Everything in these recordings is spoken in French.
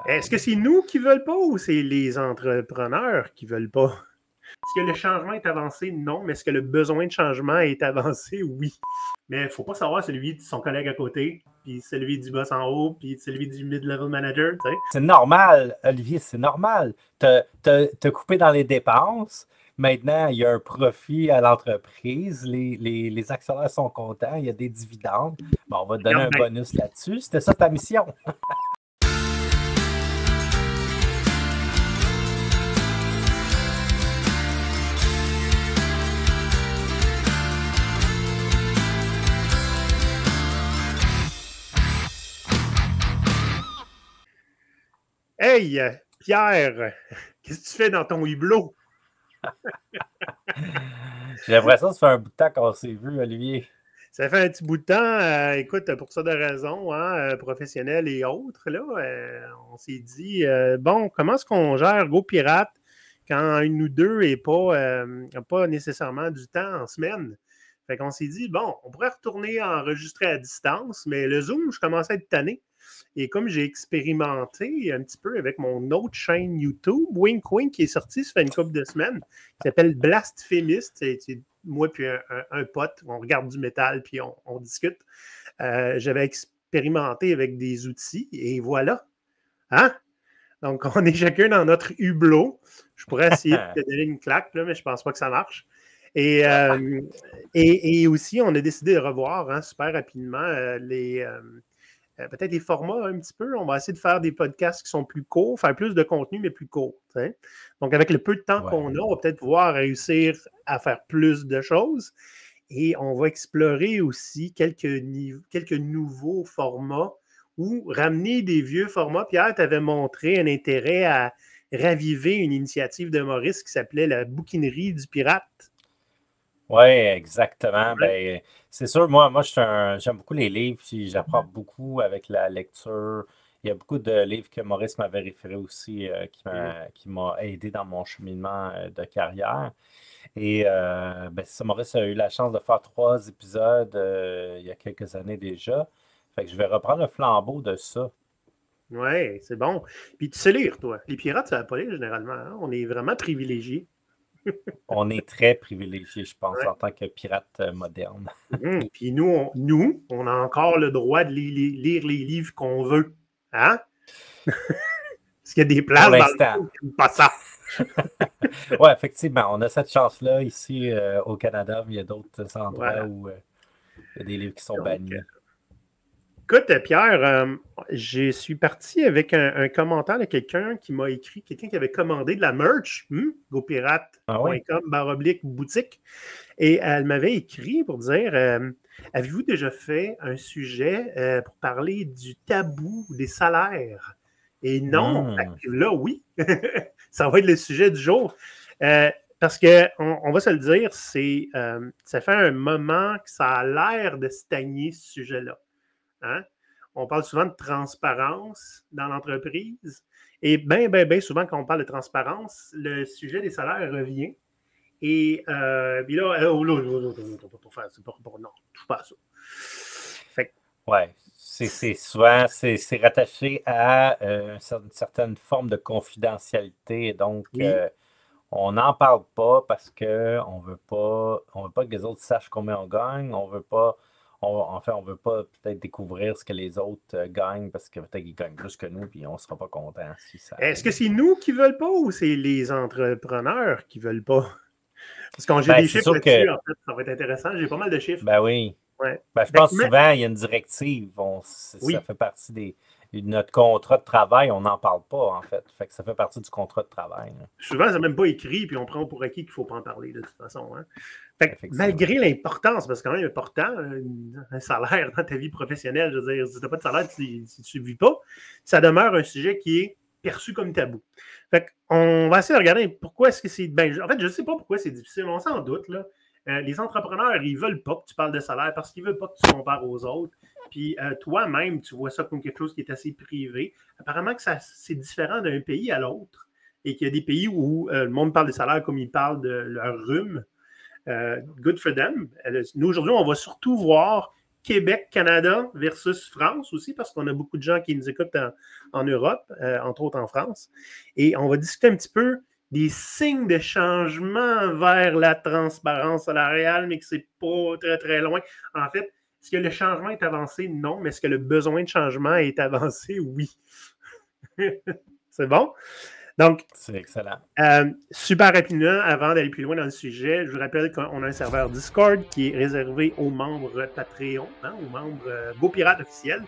Est-ce que c'est nous qui ne veulent pas ou c'est les entrepreneurs qui ne veulent pas? Est-ce que le changement est avancé? Non. Mais est-ce que le besoin de changement est avancé? Oui. Mais il ne faut pas savoir celui de son collègue à côté, puis celui du boss en haut, puis celui du mid-level manager. Tu sais. C'est normal, Olivier, c'est normal. T'as coupé dans les dépenses. Maintenant, il y a un profit à l'entreprise. Les actionnaires sont contents. Il y a des dividendes. Bon, on va te donner un bonus là-dessus. C'était ça ta mission. Hey, Pierre, qu'est-ce que tu fais dans ton hublot? J'ai l'impression que ça fait un bout de temps qu'on s'est vu, Olivier. Ça fait un petit bout de temps. Écoute, pour ça de raisons professionnelles et autres, là, on s'est dit, bon, comment est-ce qu'on gère GoPirate quand une ou deux n'a pas nécessairement du temps en semaine? Fait qu'on s'est dit, bon, on pourrait retourner enregistrer à distance, mais le Zoom, je commençais à être tanné. Et comme j'ai expérimenté un petit peu avec mon autre chaîne YouTube, Wink Wink, qui est sortie, ça fait une couple de semaines, qui s'appelle Blasphemist. C'est moi puis un pote, on regarde du métal puis on discute. J'avais expérimenté avec des outils et voilà. Hein? Donc, on est chacun dans notre hublot. Je pourrais essayer de te donner une claque, là, mais je ne pense pas que ça marche. Et aussi, on a décidé de revoir super rapidement peut-être des formats un petit peu. On va essayer de faire des podcasts qui sont plus courts, faire plus de contenu, mais plus court. T'sais. Donc, avec le peu de temps qu'on a, on va peut-être pouvoir réussir à faire plus de choses. Et on va explorer aussi quelques nouveaux formats ou ramener des vieux formats. Pierre, tu avais montré un intérêt à raviver une initiative de Maurice qui s'appelait la bouquinerie du pirate. Oui, exactement. Ben, c'est sûr, moi j'aime beaucoup les livres, puis j'apprends beaucoup avec la lecture. Il y a beaucoup de livres que Maurice m'avait référé aussi qui m'a aidé dans mon cheminement de carrière. Et Maurice a eu la chance de faire 3 épisodes il y a quelques années déjà. Fait que je vais reprendre le flambeau de ça. Oui, c'est bon. Puis tu sais lire, toi. Les pirates, ça va pas lire généralement. Hein? On est vraiment privilégiés. On est très privilégiés, je pense, en tant que pirate moderne. Puis nous, on a encore le droit de lire les livres qu'on veut. Hein? Parce qu'il y a des places dans le monde qui n'aiment pas ça. Oui, effectivement, on a cette chance-là ici au Canada, mais il y a d'autres endroits où il y a des livres qui sont bannis. Écoute, Pierre, je suis parti avec un commentaire de quelqu'un qui m'a écrit, quelqu'un qui avait commandé de la merch, gopirate.com/boutique. Et elle m'avait écrit pour dire avez-vous déjà fait un sujet pour parler du tabou des salaires? Et non, là, oui, ça va être le sujet du jour. Parce qu'on va se le dire, ça fait un moment que ça a l'air de stagner ce sujet-là. Hein? On parle souvent de transparence dans l'entreprise. Et bien souvent, quand on parle de transparence, le sujet des salaires revient. Et puis là, non, touche pas à ça. Oui, c'est souvent, c'est rattaché à une certaine forme de confidentialité. Donc, on n'en parle pas parce qu'on veut pas que les autres sachent combien on gagne. On veut pas peut-être découvrir ce que les autres gagnent parce que peut-être qu'ils gagnent plus que nous puis on ne sera pas content si ça. Est-ce que c'est nous qui ne veulent pas ou c'est les entrepreneurs qui ne veulent pas? Parce que j'ai des chiffres là-dessus, en fait, ça va être intéressant. J'ai pas mal de chiffres. Ben oui. Ouais. Ben, je pense souvent, il y a une directive. Ça fait partie de notre contrat de travail. On n'en parle pas, en fait. Fait que ça fait partie du contrat de travail. Là. Souvent, c'est même pas écrit, puis on prend pour acquis qu'il ne faut pas en parler, de toute façon. Hein. Fait que, malgré l'importance, parce que c'est quand même important, un salaire dans ta vie professionnelle, je veux dire, si tu n'as pas de salaire, si tu ne vis pas, ça demeure un sujet qui est perçu comme tabou. Fait qu'on va essayer de regarder pourquoi est-ce que c'est... en fait, je ne sais pas pourquoi c'est difficile, on s'en doute, là. Les entrepreneurs, ils ne veulent pas que tu parles de salaire parce qu'ils ne veulent pas que tu compares aux autres. Puis toi-même, tu vois ça comme quelque chose qui est assez privé. Apparemment que c'est différent d'un pays à l'autre et qu'il y a des pays où le monde parle des salaires comme ils parlent de leur rhume. Good for them. Nous, aujourd'hui, on va surtout voir Québec, Canada versus France aussi, parce qu'on a beaucoup de gens qui nous écoutent en Europe, entre autres en France. Et on va discuter un petit peu des signes de changement vers la transparence salariale, mais que c'est pas très, très loin. En fait, est-ce que le changement est avancé? Non, mais est-ce que le besoin de changement est avancé? Oui. C'est bon? Donc, c'est excellent. Super rapidement, avant d'aller plus loin dans le sujet, je vous rappelle qu'on a un serveur Discord qui est réservé aux membres Patreon, aux membres GoPirate officiels.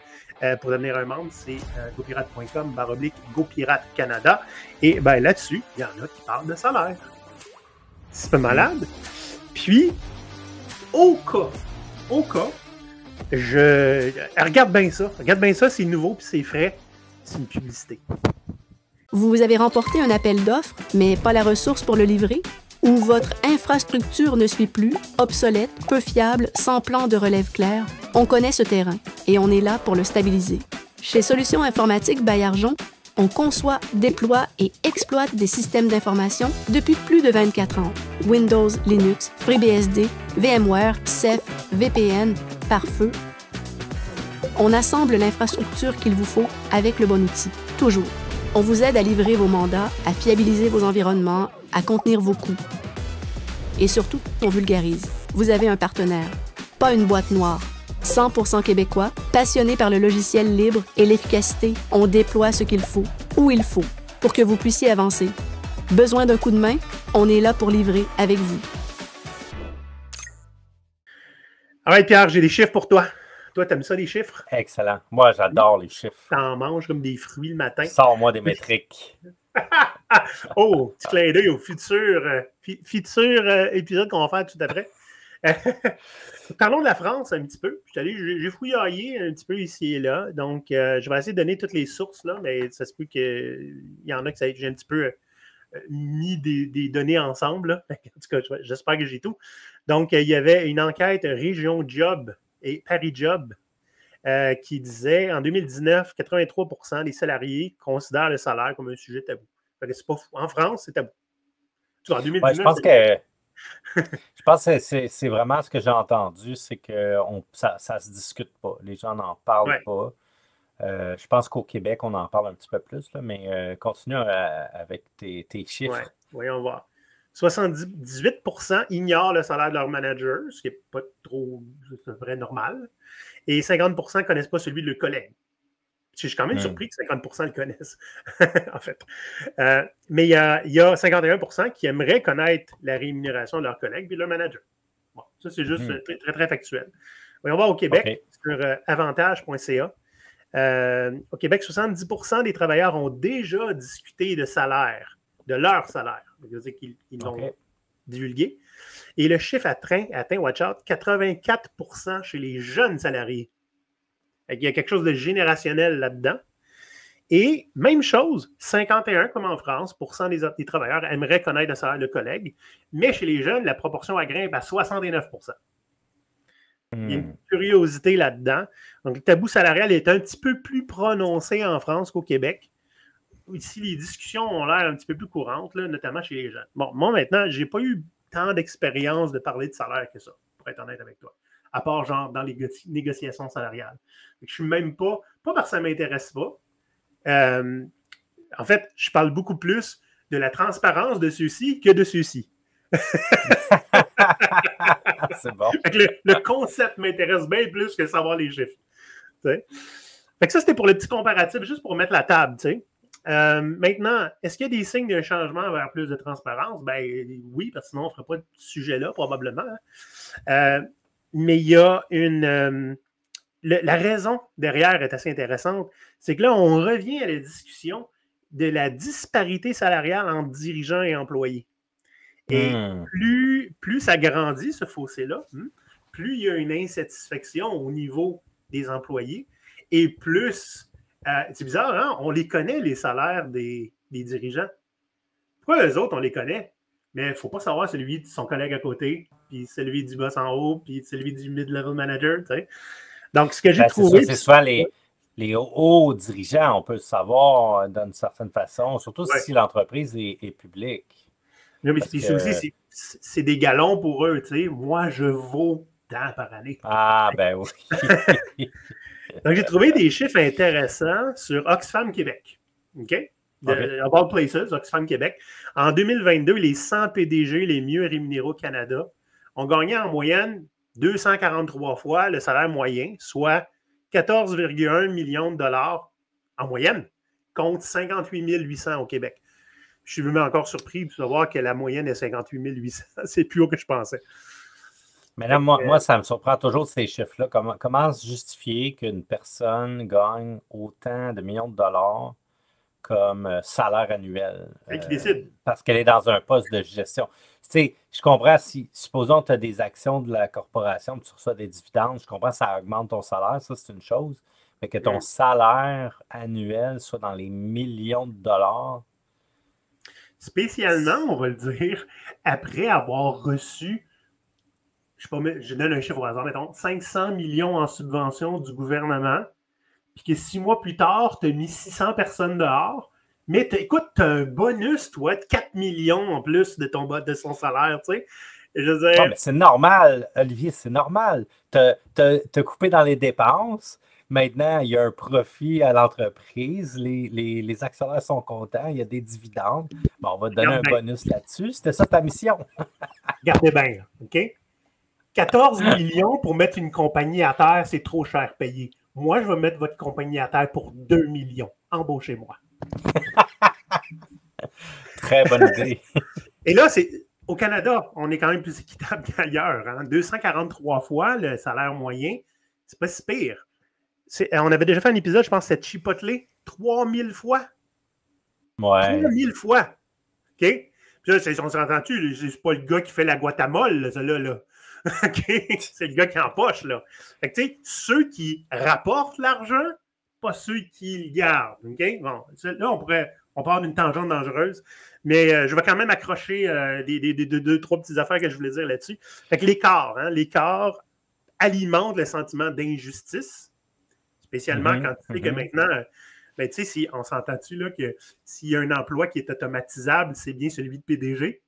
Pour devenir un membre, c'est gopirate.com/GoPirate Canada. Et ben, là-dessus, il y en a qui parlent de salaire. C'est pas malade. Puis, au cas, regarde bien ça, c'est nouveau puis c'est frais. C'est une publicité. Vous avez remporté un appel d'offres, mais pas la ressource pour le livrer? Ou votre infrastructure ne suit plus, obsolète, peu fiable, sans plan de relève clair? On connaît ce terrain et on est là pour le stabiliser. Chez Solutions informatiques Baillargeon, on conçoit, déploie et exploite des systèmes d'information depuis plus de 24 ans. Windows, Linux, FreeBSD, VMware, Ceph, VPN, pare-feu. On assemble l'infrastructure qu'il vous faut avec le bon outil, toujours. On vous aide à livrer vos mandats, à fiabiliser vos environnements, à contenir vos coûts. Et surtout, on vulgarise. Vous avez un partenaire, pas une boîte noire. 100% québécois, passionné par le logiciel libre et l'efficacité, on déploie ce qu'il faut, où il faut, pour que vous puissiez avancer. Besoin d'un coup de main? On est là pour livrer avec vous. All right, Pierre, j'ai des chiffres pour toi. Toi, t'aimes ça, les chiffres? Excellent. Moi, j'adore les chiffres. T'en manges comme des fruits le matin. Sors-moi des métriques. Oh, petit clin d'œil au futur épisode qu'on va faire tout après. Parlons de la France un petit peu. J'ai fouillaillé un petit peu ici et là. Donc, je vais essayer de donner toutes les sources, là, mais ça se peut qu'il y en a que j'ai un petit peu mis des données ensemble. Là. En tout cas, j'espère que j'ai tout. Donc, il y avait une enquête Région Job et Paris Job qui disait en 2019, 83% des salariés considèrent le salaire comme un sujet tabou. C'est pas fou. En France, c'est tabou. En 2019, ouais, je pense que c'est vraiment ce que j'ai entendu, c'est que ça se discute pas. Les gens n'en parlent pas. Je pense qu'au Québec, on en parle un petit peu plus, là, mais continue avec tes chiffres. Ouais, voyons voir. 78% ignorent le salaire de leur manager, ce qui n'est pas trop, c'est vrai, normal. Et 50% ne connaissent pas celui de leur collègue. Je suis quand même surpris que 50% le connaissent, en fait. Mais il y a 51% qui aimeraient connaître la rémunération de leur collègue et de leur manager. Bon, ça, c'est juste très, très, très factuel. Voyons voir au Québec, sur avantage.ca. Au Québec, 70% des travailleurs ont déjà discuté de salaire, de leur salaire. C'est-à-dire qu'ils l'ont divulgué. Et le chiffre atteint, watch out, 84% chez les jeunes salariés. Il y a quelque chose de générationnel là-dedans. Et même chose, 51, comme en France, des travailleurs aimeraient connaître le salaire de collègues, mais chez les jeunes, la proportion grimpe à 69%. Il y a une curiosité là-dedans. Donc, le tabou salarial est un petit peu plus prononcé en France qu'au Québec. Ici, les discussions ont l'air un petit peu plus courantes, là, notamment chez les jeunes. Bon, moi, maintenant, je n'ai pas eu tant d'expérience de parler de salaire que ça, pour être honnête avec toi. À part, genre, dans les négociations salariales. Je ne suis même pas parce que ça ne m'intéresse pas. En fait, je parle beaucoup plus de la transparence de ceux-ci que de ceux-ci. C'est bon. Le concept m'intéresse bien plus que savoir les chiffres. Fait que ça, c'était pour le petit comparatif, juste pour mettre la table. Maintenant, est-ce qu'il y a des signes d'un changement vers plus de transparence? Ben oui, parce que sinon, on ne ferait pas de sujet-là, probablement. Mais il y a la raison derrière est assez intéressante. C'est que là, on revient à la discussion de la disparité salariale entre dirigeants et employés. Et plus ça grandit, ce fossé-là, plus il y a une insatisfaction au niveau des employés et plus, c'est bizarre, hein? On les connaît, les salaires des dirigeants. Pourquoi eux autres, on les connaît? Mais il ne faut pas savoir celui de son collègue à côté, puis celui du boss en haut, puis celui du mid-level manager, tu sais. Donc, ce que j'ai trouvé... C'est souvent les hauts dirigeants, on peut le savoir d'une certaine façon, surtout si l'entreprise est publique. Non, mais c'est aussi, c'est des galons pour eux, tu sais. Moi, je vaux par année. Ah, ben oui. Donc, j'ai trouvé des chiffres intéressants sur Oxfam Québec. OK? Of all places, Oxfam Québec. En 2022, les 100 PDG les mieux rémunérés au Canada ont gagné en moyenne 243 fois le salaire moyen, soit 14,1 millions de dollars en moyenne, contre 58 800 au Québec. Je suis même encore surpris de savoir que la moyenne est 58 800. C'est plus haut que je pensais. Mais là, moi, ça me surprend toujours ces chiffres-là. Comment se justifier qu'une personne gagne autant de millions de dollars comme salaire annuel? Qui décide? Parce qu'elle est dans un poste de gestion. Tu sais, je comprends si, supposons que tu as des actions de la corporation, tu reçois des dividendes, je comprends que ça augmente ton salaire, ça c'est une chose, mais que ton salaire annuel soit dans les millions de dollars. Spécialement, on va le dire, après avoir reçu, je donne un chiffre au hasard, mettons, 500 millions en subvention du gouvernement, puis que 6 mois plus tard, tu as mis 600 personnes dehors, mais écoute, tu as un bonus, toi, de 4 millions en plus de son salaire, tu sais. Je veux dire... Non, mais c'est normal, Olivier, c'est normal. Tu as coupé dans les dépenses. Maintenant, il y a un profit à l'entreprise. Les actionnaires sont contents. Il y a des dividendes. Bon, on va te donner un bonus là-dessus. C'était ça ta mission. Regardez bien, OK? 14 millions pour mettre une compagnie à terre, c'est trop cher payé. Moi, je vais mettre votre compagnie à terre pour 2 millions. Embauchez-moi. Très bonne idée. Et là, au Canada, on est quand même plus équitable qu'ailleurs. Hein? 243 fois le salaire moyen, c'est pas si pire. On avait déjà fait un épisode, je pense, c'est Chipotle, 3000 fois. Ouais. 3000 fois. OK? Puis là, on s'entend-tu, c'est pas le gars qui fait la guacamole, là. OK? C'est le gars qui empoche, là. Fait que, tu sais, ceux qui rapportent l'argent, pas ceux qui le gardent. OK? Bon, là, on part d'une tangente dangereuse, mais je vais quand même accrocher deux, trois petites affaires que je voulais dire là-dessus. Fait que l'écart alimente le sentiment d'injustice, spécialement quand tu sais que maintenant, ben, tu sais, si on s'entend-tu là que s'il y a un emploi qui est automatisable, c'est bien celui de PDG.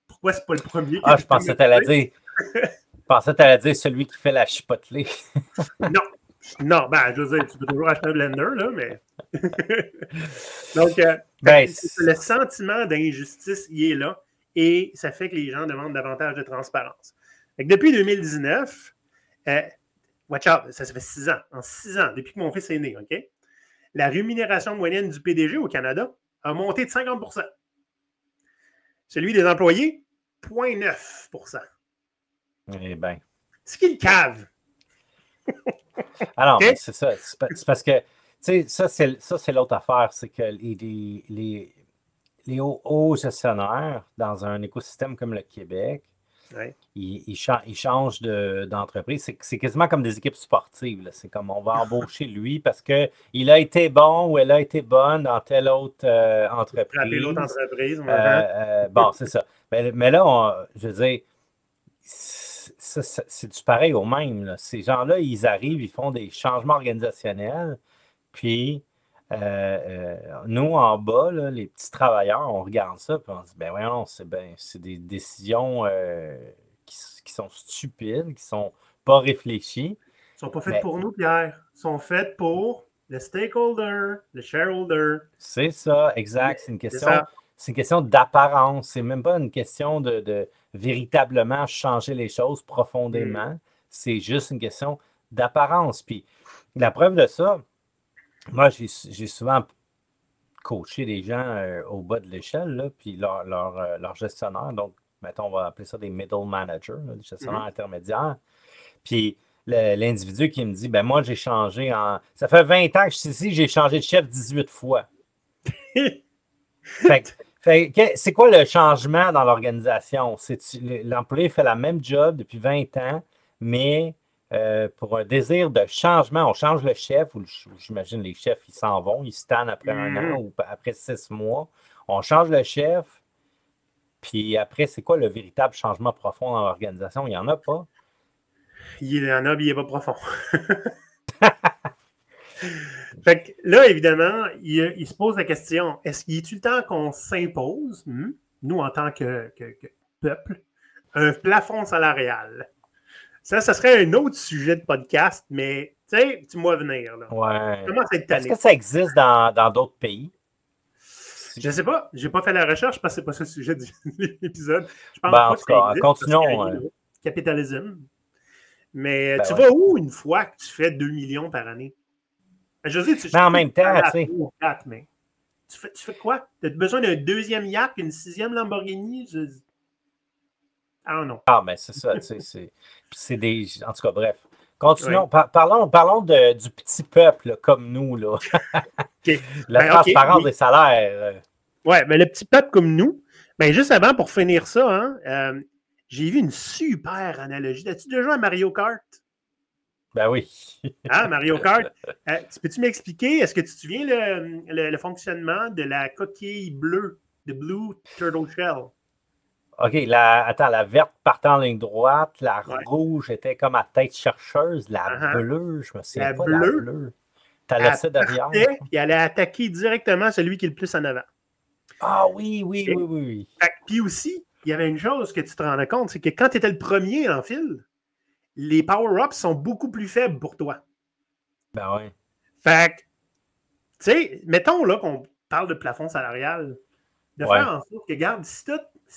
Pourquoi c'est pas le premier? Je pensais que tu allais dire celui qui fait la chipotelée. Non, ben, je veux dire, tu peux toujours acheter un blender, là, mais... Donc, le sentiment d'injustice, il est là, et ça fait que les gens demandent davantage de transparence. Fait que depuis 2019, watch out, ça fait 6 ans. En 6 ans, depuis que mon fils est né, OK? La rémunération moyenne du PDG au Canada a monté de 50%. Celui des employés, 0,9%. Eh bien. Ce qui le cave. Alors, okay? C'est ça. C'est parce que, tu sais, ça, c'est l'autre affaire. C'est que les hauts gestionnaires dans un écosystème comme le Québec, ils changent d'entreprise. C'est quasiment comme des équipes sportives. C'est comme on va embaucher lui parce qu'il a été bon ou elle a été bonne dans telle autre entreprise. Telle autre entreprise. Bon, c'est ça. Mais là, je veux dire, c'est du pareil au même. Là. Ces gens-là, ils arrivent, ils font des changements organisationnels, puis nous, en bas, là, les petits travailleurs, on regarde ça, puis on se dit, ben voyons, c'est des décisions qui sont stupides, qui sont pas réfléchies. Ils ne sont pas faites pour nous, Pierre. Ils sont faites pour le stakeholder, le shareholder. C'est ça, exact. C'est une question d'apparence. C'est même pas une question de véritablement changer les choses profondément. C'est juste une question d'apparence. Puis la preuve de ça, moi, j'ai souvent coaché des gens au bas de l'échelle, là, puis leur gestionnaire. Donc, mettons, on va appeler ça des middle managers, là, des gestionnaires intermédiaires. Puis l'individu qui me dit, ben moi, j'ai changé ça fait 20 ans que je suis ici, j'ai changé de chef 18 fois. C'est quoi le changement dans l'organisation? L'employé fait la même job depuis 20 ans, mais pour un désir de changement, on change le chef, ou j'imagine les chefs, ils s'en vont, ils se tannent après 1 an ou après 6 mois. On change le chef, puis après, c'est quoi le véritable changement profond dans l'organisation? Il n'y en a pas. Il y en a, mais il n'est pas profond. Fait que là, évidemment, il se pose la question, est-ce qu'il est-tu le temps qu'on s'impose, nous en tant que peuple, un plafond salarial? Ça serait un autre sujet de podcast, mais tu sais, tu m'as venir. Là. Ouais. Comment c'est Est-ce tanné? que ça existe dans d'autres pays? Je sais pas, j'ai pas fait la recherche parce que c'est pas ça le sujet de l'épisode. Je pense Ben, pas en que tout ça cas, existe. continuons. Capitalisme. Mais Ben tu ouais. vas où une fois que tu fais 2 millions par année? Je sais, Mais en même temps, tu sais. 4, mais tu fais quoi? Tu as besoin d'un deuxième yacht, une sixième Lamborghini? Ah non. Ah, mais c'est ça, tu sais. C'est des. En tout cas, bref. Continuons. Oui. Parlons du petit peuple là, comme nous, là. Okay. La transparence des salaires. Ouais, mais le petit peuple comme nous, ben juste avant, pour finir ça, hein, j'ai vu une super analogie. As-tu déjà joué à Mario Kart? Ben oui. Ah, Mario Kart. Peux-tu m'expliquer, est-ce que tu te souviens le fonctionnement de la coquille bleue, de Blue Turtle Shell? OK, la verte partait en ligne droite, la Ouais. rouge était comme à tête chercheuse, la bleue, je me souviens pas, la bleue. T'as laissé derrière. Puis elle a attaqué directement celui qui est le plus en avant. Ah oui. Puis aussi, il y avait une chose que tu te rendais compte, c'est que quand tu étais le premier en file, les power-ups sont beaucoup plus faibles pour toi. Ben oui. Fait que, tu sais, mettons là qu'on parle de plafond salarial, de faire en sorte que, regarde, si tu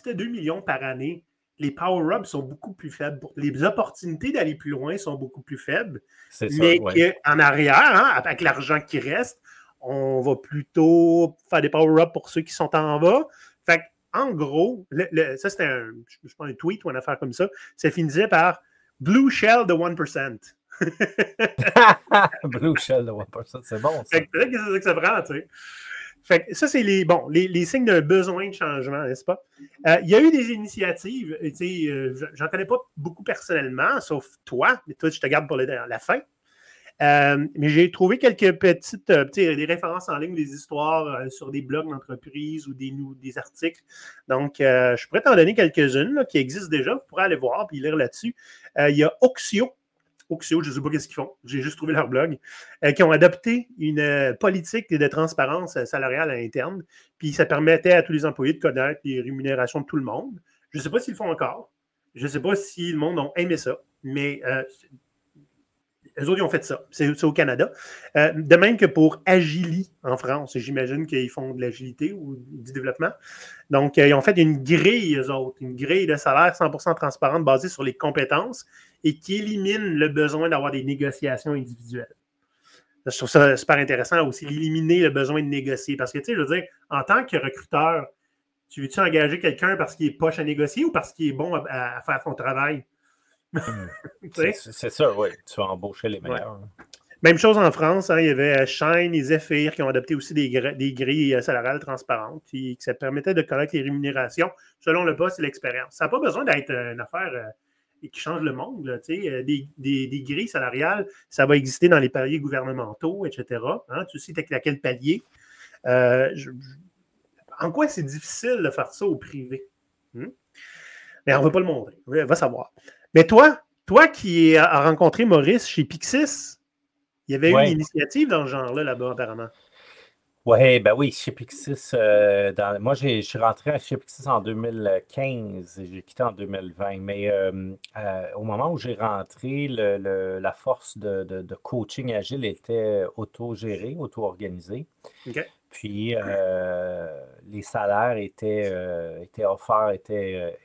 as 2 millions par année, les power-ups sont beaucoup plus faibles. Les opportunités d'aller plus loin sont beaucoup plus faibles. Mais qu'en arrière, hein, avec l'argent qui reste, on va plutôt faire des power-ups pour ceux qui sont en bas. Fait en gros, ça c'était un tweet ou une affaire comme ça, ça finissait par Blue Shell de 1%. Blue Shell de 1%, c'est bon. Fait que c'est ça que ça prend, tu sais. Fait que ça, c'est les signes d'un besoin de changement, n'est-ce pas? Il y a eu des initiatives, j'en connais pas beaucoup personnellement, sauf toi, mais toi, je te garde pour la fin. Mais j'ai trouvé quelques petites des références en ligne, des histoires sur des blogs d'entreprise ou des articles. Donc, je pourrais t'en donner quelques-unes là, qui existent déjà. Vous pourrez aller voir et lire là-dessus. Il y a Oxio, je ne sais pas ce qu'ils font, j'ai juste trouvé leur blog, qui ont adopté une politique de transparence salariale à l'interne, puis ça permettait à tous les employés de connaître les rémunérations de tout le monde. Je ne sais pas s'ils le font encore, je ne sais pas si le monde a aimé ça, mais eux autres, ils ont fait ça. C'est au Canada. De même que pour Agili en France, j'imagine qu'ils font de l'agilité ou du développement. Donc, ils ont fait une grille, eux autres, une grille de salaire 100% transparente basée sur les compétences et qui élimine le besoin d'avoir des négociations individuelles. Je trouve ça super intéressant aussi, d'éliminer le besoin de négocier. Parce que, tu sais, je veux dire, en tant que recruteur, tu veux-tu engager quelqu'un parce qu'il est poche à négocier ou parce qu'il est bon à faire son travail? C'est ça, oui. Tu vas embaucher les meilleurs. Ouais. Même chose en France, hein, il y avait Shine et Zephyr qui ont adopté aussi des grilles salariales transparentes qui ça permettait de connaître les rémunérations selon le poste et l'expérience. Ça n'a pas besoin d'être une affaire qui change le monde. Là, des grilles salariales, ça va exister dans les paliers gouvernementaux, etc. Hein, tu sais à quel palier. En quoi c'est difficile de faire ça au privé? Mais on ne va pas le montrer. On va savoir. Mais toi qui as rencontré Maurice chez Pixis, il y avait une initiative dans ce genre-là, là-bas, apparemment. Oui, chez Pixis, moi, je suis rentré chez Pixis en 2015 et j'ai quitté en 2020. Mais au moment où j'ai rentré, la force de coaching agile était auto-gérée, auto-organisée. Okay. Puis, les salaires étaient offerts, étaient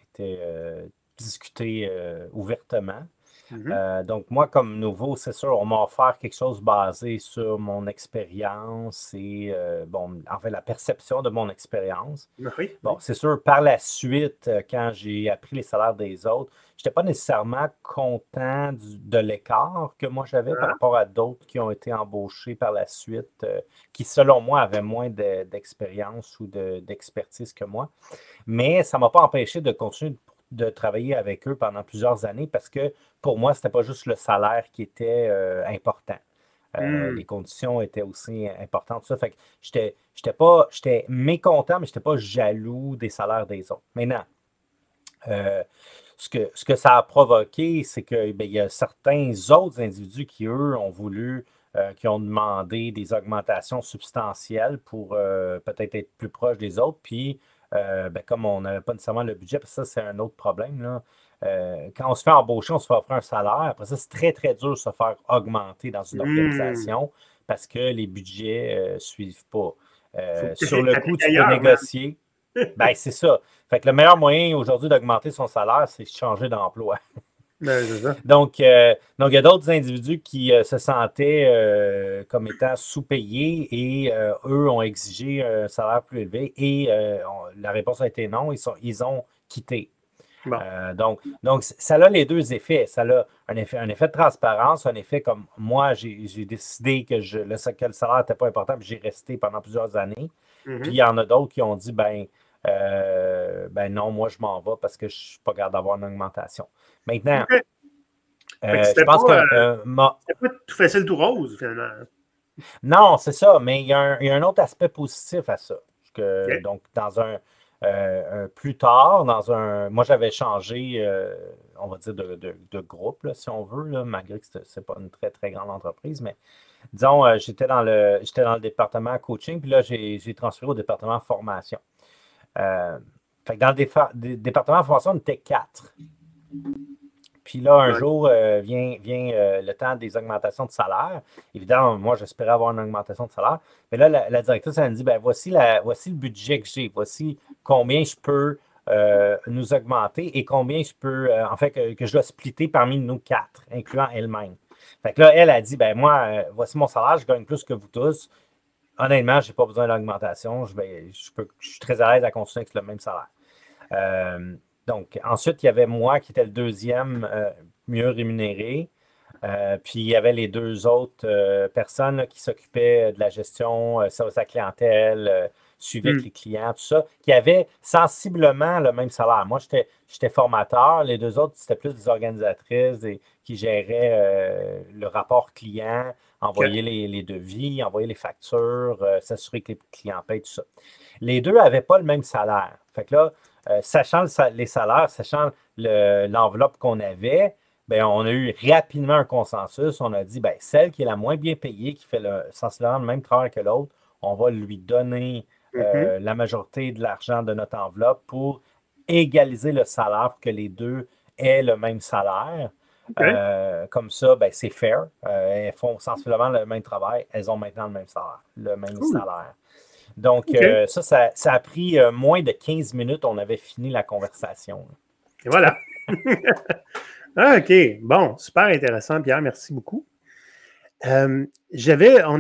discutés ouvertement. Donc, moi, comme nouveau, c'est sûr, on m'a offert quelque chose basé sur mon expérience et, la perception de mon expérience. Oui. Bon, c'est sûr, par la suite, quand j'ai appris les salaires des autres, je n'étais pas nécessairement content de l'écart que moi j'avais par rapport à d'autres qui ont été embauchés par la suite, qui, selon moi, avaient moins d'expérience ou d'expertise que moi. Mais ça ne m'a pas empêché de continuer de travailler avec eux pendant plusieurs années parce que pour moi, c'était pas juste le salaire qui était important. Les conditions étaient aussi importantes. Ça fait que j'étais mécontent, mais je n'étais pas jaloux des salaires des autres. Maintenant, ce que ça a provoqué, c'est qu'il y a certains autres individus qui, eux, ont voulu, qui ont demandé des augmentations substantielles pour peut-être être plus proche des autres. Puis, comme on n'avait pas nécessairement le budget, parce que ça, c'est un autre problème, là, quand on se fait embaucher, on se fait offrir un salaire. Après ça, c'est très, très dur de se faire augmenter dans une organisation parce que les budgets ne suivent pas. Sur le coup, tu peux négocier. Ben, c'est ça. Fait que le meilleur moyen aujourd'hui d'augmenter son salaire, c'est changer d'emploi. Ben, c'est ça. Donc, il y a d'autres individus qui se sentaient comme étant sous-payés et eux ont exigé un salaire plus élevé et la réponse a été non, ils ont quitté. Bon. Donc, ça a les deux effets. Ça a un effet de transparence, un effet comme moi, j'ai décidé que le salaire n'était pas important, puis j'ai resté pendant plusieurs années. Puis il y en a d'autres qui ont dit, ben non, moi je m'en vais parce que je ne suis pas capable d'avoir une augmentation. Maintenant, je pense que c'était pas tout facile, tout rose, finalement. Non, c'est ça, mais il y a un autre aspect positif à ça. Donc, dans plus tard, moi j'avais changé, on va dire, de groupe, là, si on veut, là, malgré que ce n'est pas une très, très grande entreprise, mais disons, j'étais dans le département coaching, puis là, j'ai transféré au département formation. Fait que dans le département formation, on était 4. Puis là, un jour, vient le temps des augmentations de salaire. Évidemment, moi, j'espérais avoir une augmentation de salaire. Mais là, la directrice, elle me dit, ben voici le budget que j'ai. Voici combien je peux nous augmenter et combien je peux, en fait, que je dois splitter parmi nous 4, incluant elle-même. Fait que là, elle a dit, ben moi, voici mon salaire, je gagne plus que vous tous. Honnêtement, je n'ai pas besoin d'augmentation. Je suis très à l'aise à continuer avec le même salaire. Donc, ensuite, il y avait moi qui était le deuxième mieux rémunéré. Puis, il y avait les 2 autres personnes là, qui s'occupaient de la gestion, service à la clientèle, suivaient avec les clients, tout ça, qui avaient sensiblement le même salaire. Moi, j'étais formateur. Les 2 autres, c'était plus des organisatrices qui géraient le rapport client, envoyer les devis, envoyer les factures, s'assurer que les clients payent, tout ça. Les 2 n'avaient pas le même salaire. Fait que là, sachant les salaires, sachant l'enveloppe qu'on avait, ben, on a eu rapidement un consensus. On a dit, ben, celle qui est la moins bien payée, qui fait sensiblement le même travail que l'autre, on va lui donner la majorité de l'argent de notre enveloppe pour égaliser le salaire, pour que les 2 aient le même salaire. Comme ça, ben, c'est fair. Elles font sensiblement le même travail. Elles ont maintenant le même salaire. Donc, ça a pris moins de 15 minutes. On avait fini la conversation. Et voilà. OK. Bon, super intéressant, Pierre. Merci beaucoup. On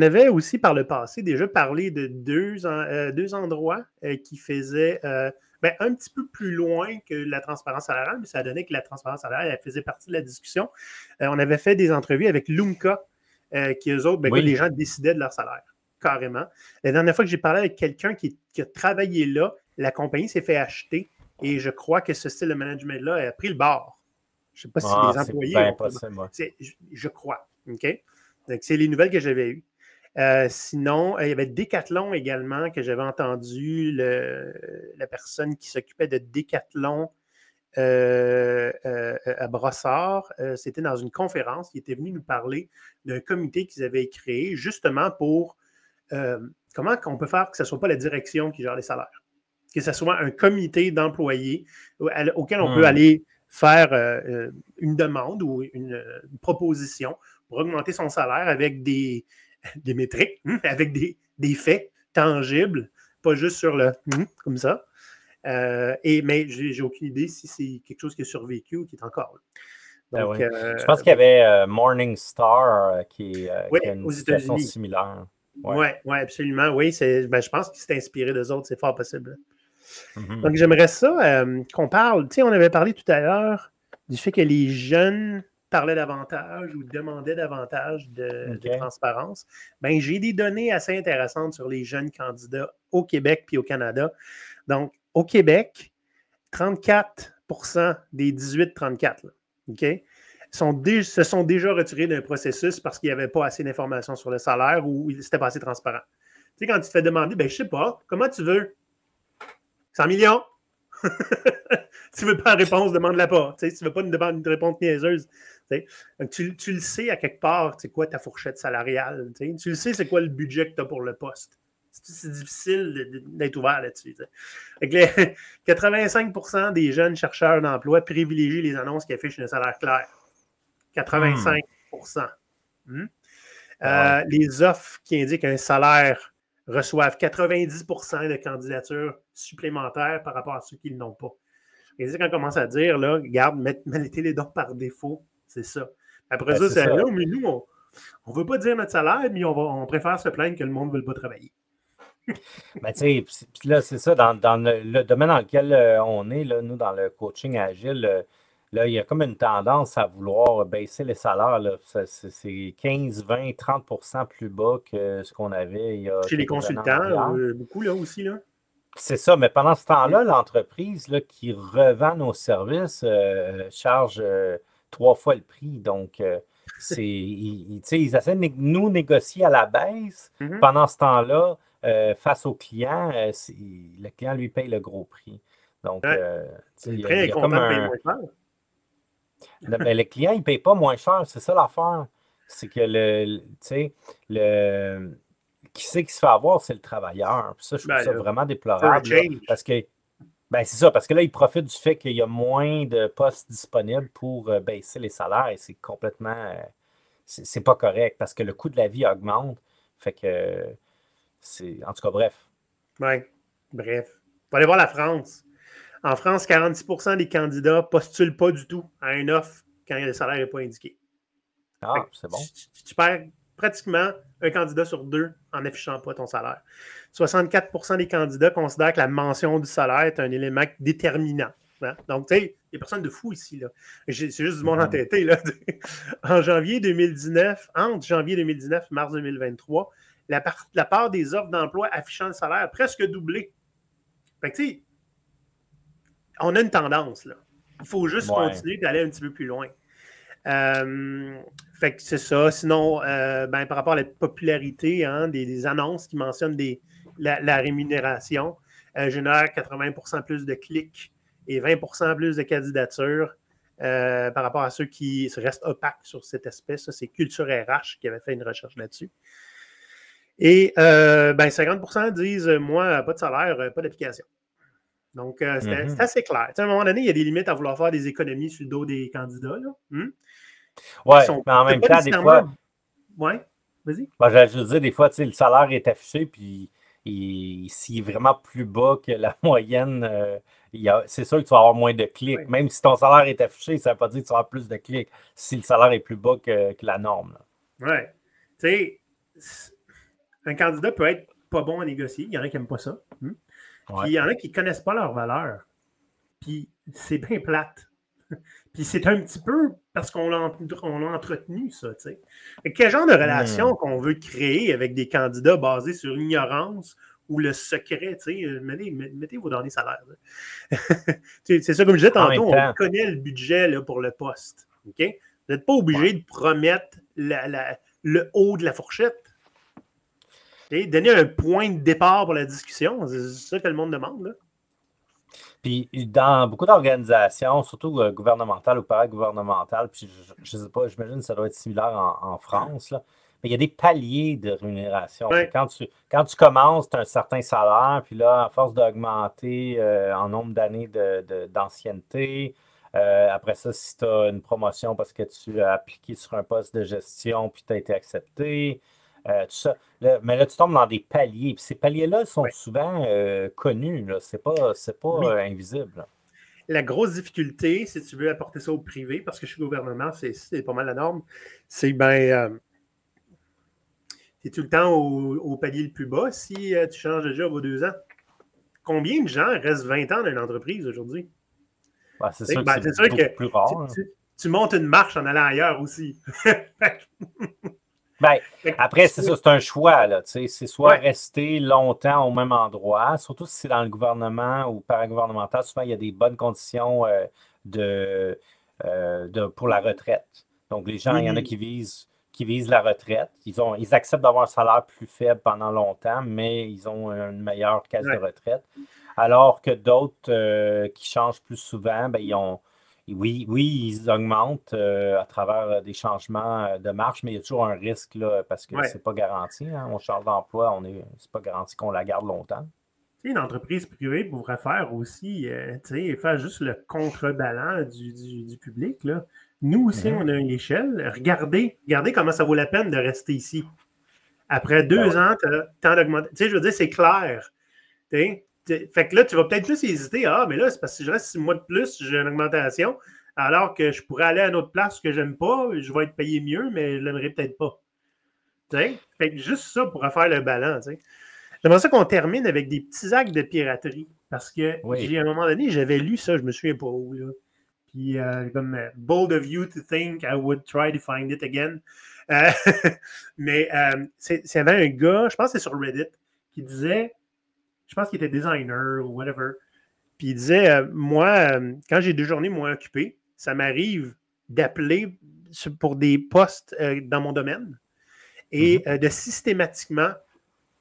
avait aussi par le passé déjà parlé de 2 endroits qui faisaient un petit peu plus loin que la transparence salariale, mais ça a donné que la transparence salariale, elle faisait partie de la discussion. On avait fait des entrevues avec Lumca, qui eux autres, les gens décidaient de leur salaire. Carrément. La dernière fois que j'ai parlé avec quelqu'un qui a travaillé là, la compagnie s'est fait acheter et je crois que ce style de management-là a pris le bord. Je ne sais pas si les employés. C'est bien possible. Je crois. OK? Donc, c'est les nouvelles que j'avais eues. Sinon, il y avait Decathlon également que j'avais entendu, la personne qui s'occupait de Decathlon à Brossard. C'était dans une conférence. Il était venu nous parler d'un comité qu'ils avaient créé justement pour comment on peut faire que ce ne soit pas la direction qui gère les salaires, que ce soit un comité d'employés auquel on peut aller faire une demande ou une proposition pour augmenter son salaire avec des métriques, avec des faits tangibles, pas juste sur le comme ça. Mais j'ai aucune idée si c'est quelque chose qui a survécu ou qui est encore là. Donc, je pense qu'il y avait Morningstar qui a une situation similaire. Oui, absolument. Oui, je pense qu'il s'est inspiré d'eux autres, c'est fort possible. Donc, j'aimerais ça qu'on parle. Tu sais, on avait parlé tout à l'heure du fait que les jeunes parlaient davantage ou demandaient davantage de transparence. Ben, j'ai des données assez intéressantes sur les jeunes candidats au Québec puis au Canada. Donc, au Québec, 34% des 18-34, se sont déjà retirés d'un processus parce qu'il n'y avait pas assez d'informations sur le salaire ou c'était pas assez transparent. Tu sais, quand tu te fais demander, ben, je sais pas, comment tu veux? 100 millions? Tu veux pas la réponse, demande-la pas. Tu veux pas une réponse niaiseuse. Donc, tu le sais à quelque part, c'est quoi ta fourchette salariale. Tu le sais, c'est quoi le budget que tu as pour le poste. c'est difficile d'être ouvert là-dessus. Fait que 85% des jeunes chercheurs d'emploi privilégient les annonces qui affichent un salaire clair. 85%. Les offres qui indiquent un salaire reçoivent 90% de candidatures supplémentaires par rapport à ceux qui ne l'ont pas. Et quand on commence à dire, là, regarde, mettez les dons par défaut, c'est ça. Après ça, c'est là, mais nous, on ne veut pas dire notre salaire, mais on préfère se plaindre que le monde ne veut pas travailler. Ben, tu sais, puis là, c'est ça, dans le domaine dans lequel on est, là, nous, dans le coaching agile, là, il y a comme une tendance à vouloir baisser les salaires. Là. C'est 15, 20, 30% plus bas que ce qu'on avait il y a chez les consultants, beaucoup là aussi, là. C'est ça, mais pendant ce temps-là, l'entreprise là, qui revend nos services charge 3 fois le prix. Donc, ils essaient de nous négocier à la baisse. Pendant il face au client, le client lui paye le gros prix. Donc, le prix est content de payer moins cher. Le client, il ne paye pas moins cher, c'est ça l'affaire. C'est que qui c'est qui se fait avoir, c'est le travailleur. Puis ça, je trouve ça vraiment déplorable. Là, parce que c'est ça, parce que là, il profite du fait qu'il y a moins de postes disponibles pour baisser les salaires et c'est complètement c'est pas correct parce que le coût de la vie augmente. Fait que en tout cas, bref. Oui, bref. On va aller voir la France. En France, 46% des candidats ne postulent pas du tout à une offre quand le salaire n'est pas indiqué. Ah, c'est bon. Tu perds pratiquement un candidat sur 2 en n'affichant pas ton salaire. 64% des candidats considèrent que la mention du salaire est un élément déterminant. Hein? Donc, tu sais, il n'y a personne de fou ici. Là. C'est juste du monde entêté. Là. Entre janvier 2019 et mars 2023, la part des offres d'emploi affichant le salaire a presque doublé. Fait que, tu sais, on a une tendance, là. Il faut juste continuer d'aller un petit peu plus loin. Fait que c'est ça. Sinon, par rapport à la popularité des annonces qui mentionnent la rémunération, génère 80% plus de clics et 20% plus de candidatures par rapport à ceux qui restent opaques sur cet aspect. Ça, c'est Culture RH qui avait fait une recherche là-dessus. Et 50% disent, moi, pas de salaire, pas d'application. Donc, c'est assez clair. À un moment donné, il y a des limites à vouloir faire des économies sur le dos des candidats. Oui, mais en même temps, des fois... Oui, vas-y. Je veux dire, des fois, le salaire est affiché, puis s'il est vraiment plus bas que la moyenne, c'est sûr que tu vas avoir moins de clics. Oui. Même si ton salaire est affiché, ça ne veut pas dire que tu vas avoir plus de clics si le salaire est plus bas que la norme. Oui. Tu sais, un candidat peut être pas bon à négocier. Il y en a qui n'aiment pas ça. Puis il y en a qui ne connaissent pas leur valeur. Puis c'est bien plate. Puis c'est un petit peu parce qu'on l'a entretenu, ça, tu sais. Quel genre de relation qu'on veut créer avec des candidats basés sur l'ignorance ou le secret, tu sais. Mettez vos derniers salaires. C'est ça, comme je disais tantôt, on connaît le budget là, pour le poste. OK? Vous n'êtes pas obligé de promettre le haut de la fourchette. Okay? Donner un point de départ pour la discussion, c'est ça que le monde demande, là. Puis dans beaucoup d'organisations, surtout gouvernementales ou paragouvernementales, puis je ne sais pas, j'imagine que ça doit être similaire en France, là, mais il y a des paliers de rémunération. Ouais. Quand tu commences, tu as un certain salaire, puis là, à force d'augmenter en nombre d'années d'ancienneté, après ça, si tu as une promotion parce que tu as appliqué sur un poste de gestion, puis tu as été accepté, tout ça. Mais là, tu tombes dans des paliers. Puis ces paliers-là sont souvent connus. Là. C'est pas invisible. Là. La grosse difficulté, si tu veux apporter ça au privé, parce que chez le gouvernement, c'est pas mal la norme, c'est tu es tout le temps au palier le plus bas si tu changes de job aux 2 ans. Combien de gens restent 20 ans dans une entreprise aujourd'hui? C'est sûr que c'est plus rare. Tu montes une marche en allant ailleurs aussi. Après, c'est ça, c'est un choix. Là, c'est soit rester longtemps au même endroit, surtout si c'est dans le gouvernement ou paragouvernemental, souvent il y a des bonnes conditions pour la retraite. Donc, les gens, il y en a qui visent la retraite. Ils acceptent d'avoir un salaire plus faible pendant longtemps, mais ils ont une meilleure caisse de retraite. Alors que d'autres qui changent plus souvent, ils ont oui, ils augmentent à travers des changements de marche, mais il y a toujours un risque là, parce que Ouais. c'est pas garanti. Hein. On change d'emploi, c'est pas garanti qu'on la garde longtemps. Une entreprise privée pourrait faire aussi, faire juste le contrebalan du public. Là. Nous aussi, on a une échelle. Regardez comment ça vaut la peine de rester ici. Après 2 ans, tu as tant d'augmentation. Je veux dire, c'est clair. Fait que là, tu vas peut-être plus hésiter. Ah, mais là, c'est parce que si je reste 6 mois de plus, j'ai une augmentation, alors que je pourrais aller à une autre place que j'aime pas, je vais être payé mieux, mais je l'aimerais peut-être pas. Fait que juste ça pourrait faire le ballon. J'aimerais ça qu'on termine avec des petits actes de piraterie. Parce que à un moment donné, j'avais lu ça, je me souviens pas où. Là. Puis, comme bold of you to think I would try to find it again. Mais il y avait un gars, je pense que c'est sur Reddit, qui disait, je pense qu'il était designer ou whatever, puis il disait, moi, quand j'ai 2 journées moins occupées, ça m'arrive d'appeler pour des postes dans mon domaine et de systématiquement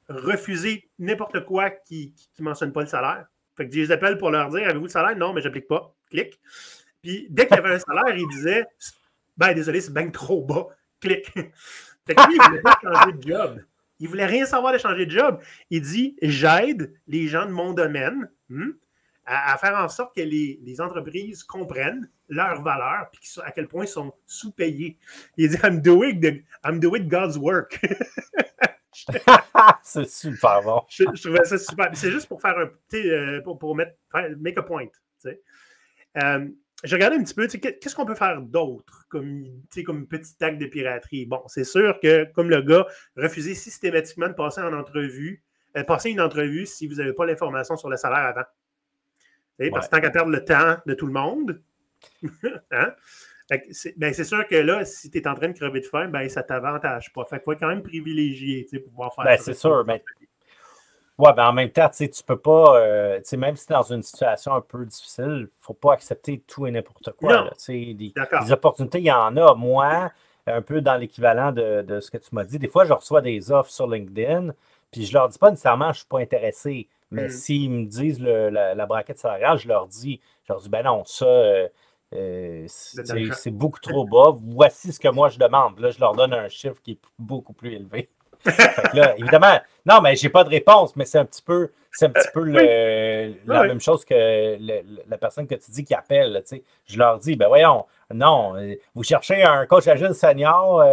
refuser n'importe quoi qui ne mentionne pas le salaire. Fait que je les appelle pour leur dire, avez-vous le salaire? Non, mais je n'applique pas. Clic. Puis dès qu'il y avait un salaire, il disait, ben désolé, c'est bien trop bas. Clic. Fait que lui, il ne voulait pas changer de job. Il ne voulait rien savoir de changer de job. Il dit, j'aide les gens de mon domaine à faire en sorte que les entreprises comprennent leur valeur et à quel point ils sont sous-payés. Il dit, I'm doing God's work. C'est super bon. Je trouvais ça super. C'est juste pour faire make a point. Je regardais un petit peu, qu'est-ce qu'on peut faire d'autre comme petit acte de piraterie? Bon, c'est sûr que, comme le gars, refuser systématiquement de passer une entrevue si vous n'avez pas l'information sur le salaire avant. Parce que tant qu'à perdre le temps de tout le monde, hein? C'est sûr que là, si tu es en train de crever de faim, ça ne t'avantage pas. Fait qu'il faut être quand même privilégié pour pouvoir faire ça. C'est sûr, mais en même temps, tu peux pas, même si dans une situation un peu difficile, il ne faut pas accepter tout et n'importe quoi. Là, des opportunités, il y en a. Moi, un peu dans l'équivalent de ce que tu m'as dit, des fois, je reçois des offres sur LinkedIn, puis je leur dis pas nécessairement que je ne suis pas intéressé. Mais s'ils me disent la braquette salariale, je leur dis, ben non, ça... c'est beaucoup trop bas. Voici ce que moi je demande. Là, je leur donne un chiffre qui est beaucoup plus élevé. Fait que là, évidemment, non, mais j'ai pas de réponse, mais c'est un petit peu la même chose que la personne que tu dis qui appelle. Là, je leur dis, ben voyons, non, vous cherchez un coach agile senior,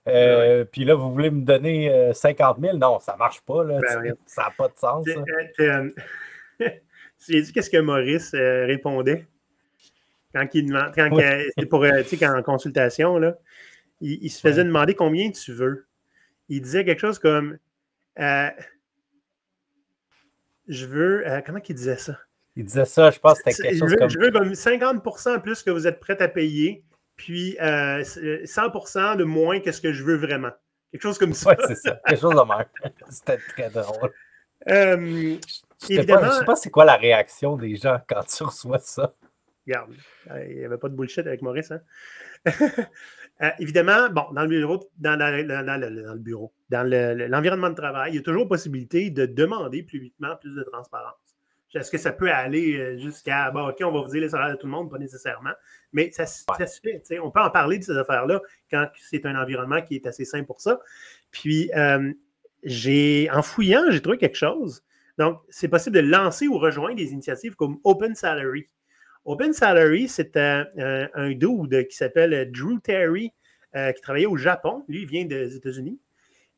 puis là, vous voulez me donner 50 000. Non, ça marche pas. Là, ça n'a pas de sens. Tu as dit qu'est-ce que Maurice répondait? Quand il demande, quand en consultation, là, il se faisait demander combien tu veux. Il disait quelque chose comme je veux. Comment il disait ça? Il disait ça, je pense que c'était quelque chose comme. Je veux comme 50% plus que vous êtes prêt à payer, puis 100% de moins que ce que je veux vraiment. Quelque chose comme ça. Oui, c'est ça. Quelque chose de même. C'était très drôle. Évidemment, je ne sais pas c'est quoi la réaction des gens quand tu reçois ça. Regarde, il n'y avait pas de bullshit avec Maurice. Hein? Évidemment, bon, dans l'environnement de travail, il y a toujours possibilité de demander publiquement plus de transparence. Est-ce que ça peut aller jusqu'à, OK, on va vous dire les salaires de tout le monde, pas nécessairement, mais ça se fait. On peut en parler de ces affaires-là quand c'est un environnement qui est assez sain pour ça. Puis, en fouillant, j'ai trouvé quelque chose. Donc, c'est possible de lancer ou rejoindre des initiatives comme Open Salary. Open Salary, c'est un dude qui s'appelle Drew Terry, qui travaillait au Japon. Lui, il vient des États-Unis.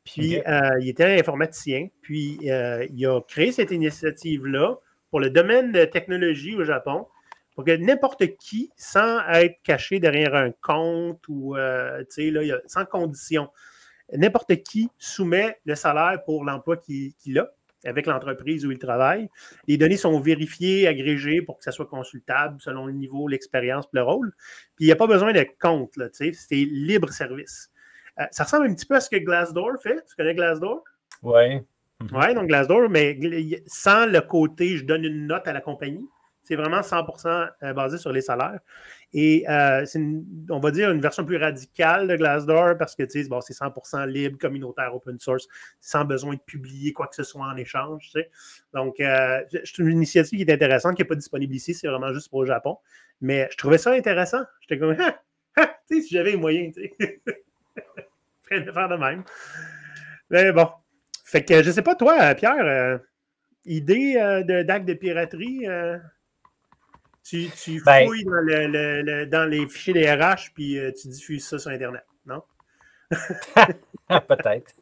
Puis, il était informaticien. Puis, il a créé cette initiative-là pour le domaine de technologie au Japon, pour que n'importe qui, sans être caché derrière un compte ou, sans condition, n'importe qui soumet le salaire pour l'emploi qu'il a avec l'entreprise où il travaille. Les données sont vérifiées, agrégées pour que ça soit consultable selon le niveau, l'expérience et le rôle. Puis il n'y a pas besoin de compte, c'est libre service. Ça ressemble un petit peu à ce que Glassdoor fait. Tu connais Glassdoor? Oui. Oui, donc Glassdoor, mais sans le côté « je donne une note à la compagnie ». C'est vraiment 100% basé sur les salaires. Et c'est, on va dire, une version plus radicale de Glassdoor parce que bon, c'est 100% libre, communautaire, open source, sans besoin de publier quoi que ce soit en échange. Tu sais. Donc, c'est une initiative qui est intéressante, qui n'est pas disponible ici, c'est vraiment juste pour le Japon. Mais je trouvais ça intéressant. J'étais comme, tu sais, si j'avais les moyens, tu sais, je ferais de faire de même. Mais bon. Fait que je sais pas, toi, Pierre, idée d'acte de piraterie, tu fouilles dans les fichiers des RH puis tu diffuses ça sur Internet, non? Peut-être.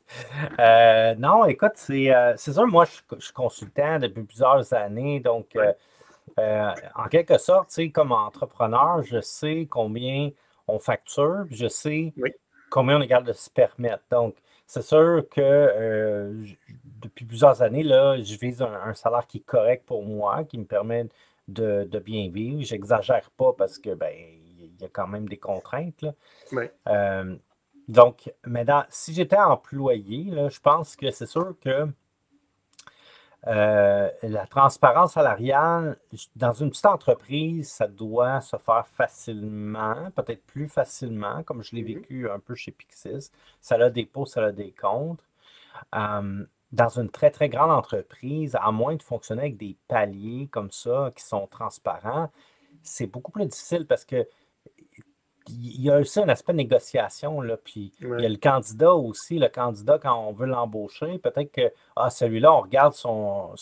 Non, écoute, c'est sûr, moi, je suis consultant depuis plusieurs années, donc en quelque sorte, tu sais, comme entrepreneur, je sais combien on facture, je sais combien on est capable de se permettre. Donc, c'est sûr que depuis plusieurs années, là, je vise un salaire qui est correct pour moi, qui me permet de bien vivre. J'exagère pas parce que il y a quand même des contraintes. Là. Oui. Donc, maintenant, si j'étais employé, là, je pense que c'est sûr que la transparence salariale, dans une petite entreprise, ça doit se faire facilement, peut-être plus facilement, comme je l'ai vécu un peu chez Pixis. Ça a des pour, ça a des contre. Dans une très, très grande entreprise, à moins de fonctionner avec des paliers comme ça, qui sont transparents, c'est beaucoup plus difficile parce que il y a aussi un aspect de négociation, là, puis il y a le candidat aussi. Le candidat, quand on veut l'embaucher, peut-être que celui-là, on regarde son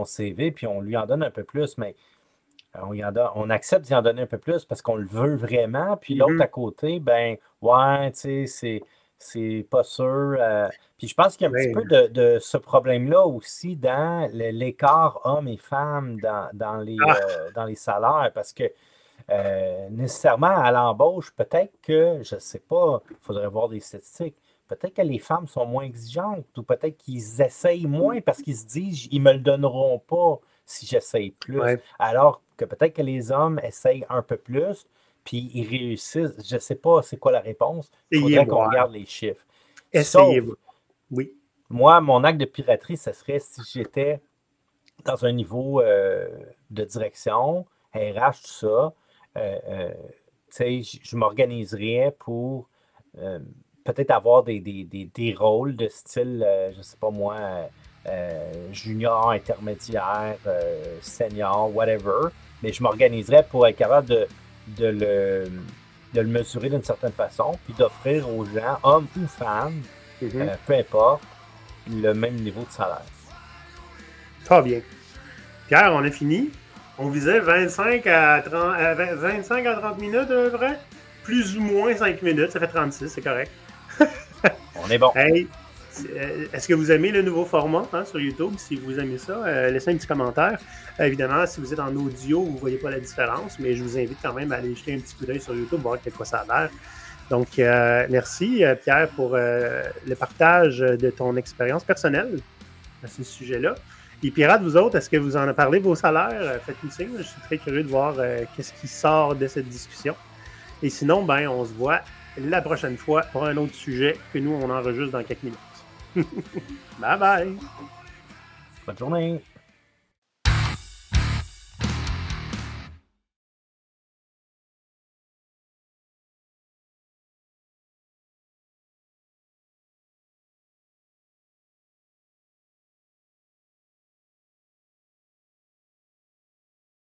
CV, puis on lui en donne un peu plus, mais on accepte d'y en donner un peu plus parce qu'on le veut vraiment. Puis l'autre à côté, ouais, tu sais, c'est pas sûr. Puis je pense qu'il y a un petit peu de ce problème-là aussi dans l'écart hommes et femmes dans les salaires, parce que nécessairement à l'embauche, peut-être que, je ne sais pas, il faudrait voir des statistiques, peut-être que les femmes sont moins exigeantes ou peut-être qu'ils essayent moins parce qu'ils se disent ils ne me le donneront pas si j'essaye plus. Alors que peut-être que les hommes essayent un peu plus puis ils réussissent. Je ne sais pas c'est quoi la réponse. Il faudrait qu'on regarde les chiffres. Essayez-vous. Oui. Moi, mon acte de piraterie, ce serait si j'étais dans un niveau de direction, RH, tout ça. Je m'organiserais pour peut-être avoir des rôles de style, je ne sais pas moi, junior, intermédiaire, senior, whatever, mais je m'organiserais pour être capable de le mesurer d'une certaine façon, puis d'offrir aux gens, hommes ou femmes, peu importe, le même niveau de salaire. Très bien. Pierre, on a fini. On visait 25 à 30 minutes, à peu près. Plus ou moins 5 minutes, ça fait 36, c'est correct. On est bon. Hey, est-ce que vous aimez le nouveau format sur YouTube? Si vous aimez ça, laissez un petit commentaire. Évidemment, si vous êtes en audio, vous ne voyez pas la différence, mais je vous invite quand même à aller jeter un petit coup d'œil sur YouTube, voir de quoi ça a l'air. Donc, merci Pierre pour le partage de ton expérience personnelle à ce sujet-là. Les pirates, vous autres, est-ce que vous en avez parlé, vos salaires? Faites-nous signe. Je suis très curieux de voir qu'est-ce qui sort de cette discussion. Et sinon, on se voit la prochaine fois pour un autre sujet que nous, on enregistre dans quelques minutes. Bye bye! Bonne journée!